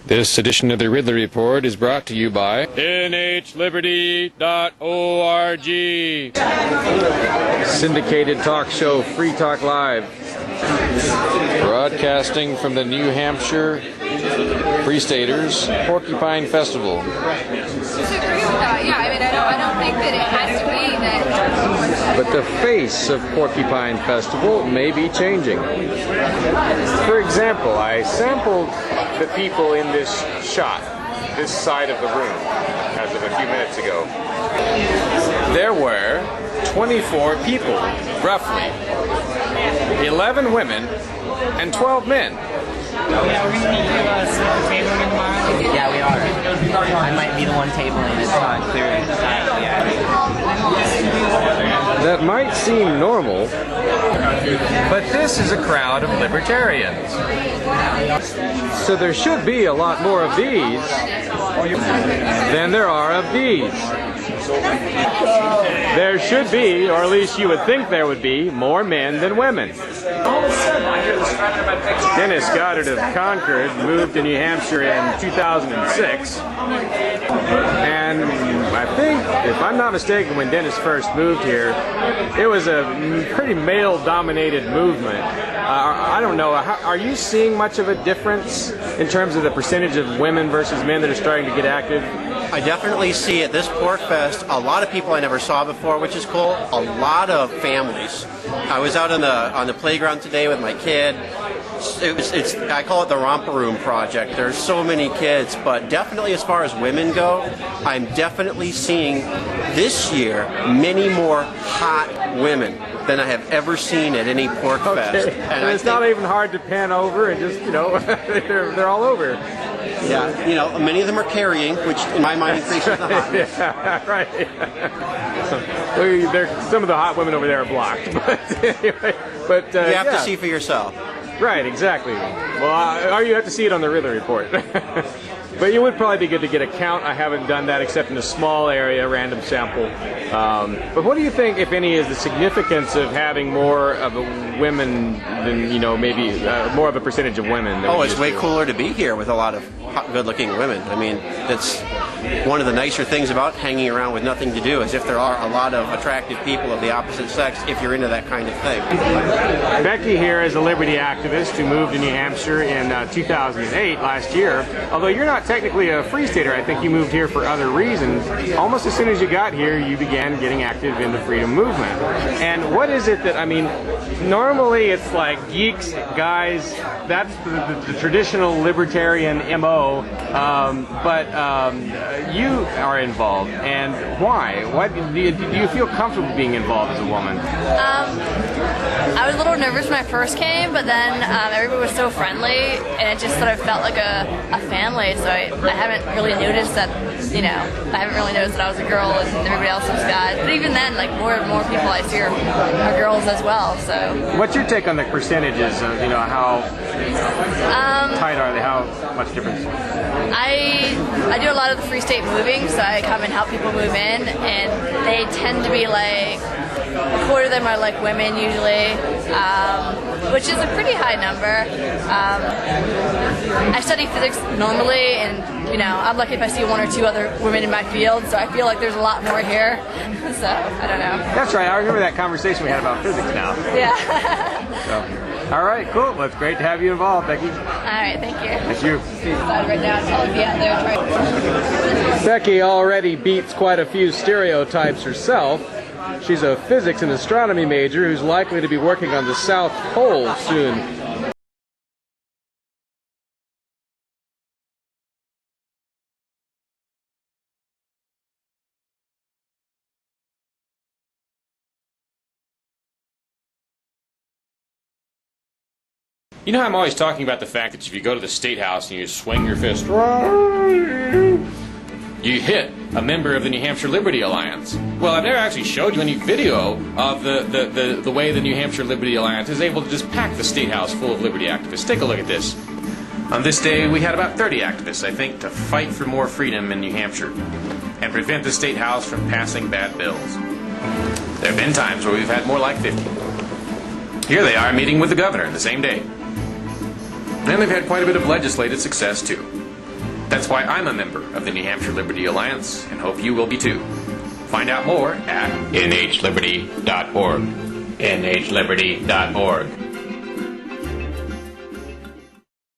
This edition of the Ridley Report is brought to you by nhliberty.org. Syndicated talk show Free Talk Live. Broadcasting from the New Hampshire Free Staters Porcupine Festival. Yeah, I mean, I don't think that it has to be that. But the face of Porcupine Festival may be changing. For example, I sampled the people in this shot, this side of the room, as of a few minutes ago. There were 24 people, roughly. 11 women and 12 men. Yeah, we're going to be tabling tomorrow. Yeah, we are. I might be the one tabling. It's not clear exactly yet. That might seem normal, but this is a crowd of libertarians. So there should be a lot more of these than there are of these. There should be, or at least you would think there would be, more men than women. Dennis Goddard of Concord moved to New Hampshire in 2006. And I think, if I'm not mistaken, when Dennis first moved here, it was a pretty male-dominated movement. I don't know, are you seeing much of a difference in terms of the percentage of women versus men that are starting to get active? I definitely see at this PorcFest a lot of people I never saw before, which is cool. A lot of families. I was out on the playground today with my kid. I call it the romper room project. There's so many kids, but definitely as far as women go, I'm definitely seeing this year many more hot women than I have ever seen at any PorcFest. Okay. And it's not even hard to pan over and just, you know, they're all over. Yeah, you know, many of them are carrying, which in my mind increases the hotness. Yeah, right. Some of the hot women over there are blocked, but anyway. But you have to see for yourself. Right, exactly. Well, or you have to see it on the Ridley Report. But it would probably be good to get a count. I haven't done that except in a small area, random sample. But what do you think, if any, is the significance of having more of women than, you know, maybe more of a percentage of women? Oh, it's way cooler to be here with a lot of hot, good-looking women. I mean, that's one of the nicer things about hanging around with nothing to do, is if there are a lot of attractive people of the opposite sex, if you're into that kind of thing. Becky here is a liberty activist who moved to New Hampshire in 2008, last year. Although you're not technically a free stater, I think you moved here for other reasons. Almost as soon as you got here, you began getting active in the freedom movement. And what is it that, I mean, normally it's like geeks, guys, that's the traditional libertarian MO, but you are involved, and why? Why do you feel comfortable being involved as a woman? I was a little nervous when I first came, but then everybody was so friendly, and it just sort of felt like a family, so I haven't really noticed that, you know, I haven't really noticed that I was a girl and everybody else was guys. But even then, like, more and more people I see are girls as well, so. What's your take on the percentages of, you know, how tight are they? How much difference? I do a lot of the free state moving, so I come and help people move in, and they tend to be like, a quarter of them are like women usually, which is a pretty high number. I study physics normally, and you know, I'm lucky if I see one or two other women in my field, so I feel like there's a lot more here. So I don't know. That's right. I remember that conversation we had about physics now. Yeah. So, all right, cool. Well, it's great to have you involved, Becky. All right, thank you. Thank you. Right now, it's all out there. Becky already beats quite a few stereotypes herself. She's a physics and astronomy major who's likely to be working on the South Pole soon. You know how I'm always talking about the fact that if you go to the State House and you swing your fist, you hit a member of the New Hampshire Liberty Alliance. Well, I've never actually showed you any video of the way the New Hampshire Liberty Alliance is able to just pack the State House full of liberty activists. Take a look at this. On this day, we had about 30 activists, I think, to fight for more freedom in New Hampshire and prevent the State House from passing bad bills. There have been times where we've had more like 50. Here they are meeting with the governor the same day. And they've had quite a bit of legislative success too. That's why I'm a member of the New Hampshire Liberty Alliance, and hope you will be too. Find out more at nhliberty.org. nhliberty.org.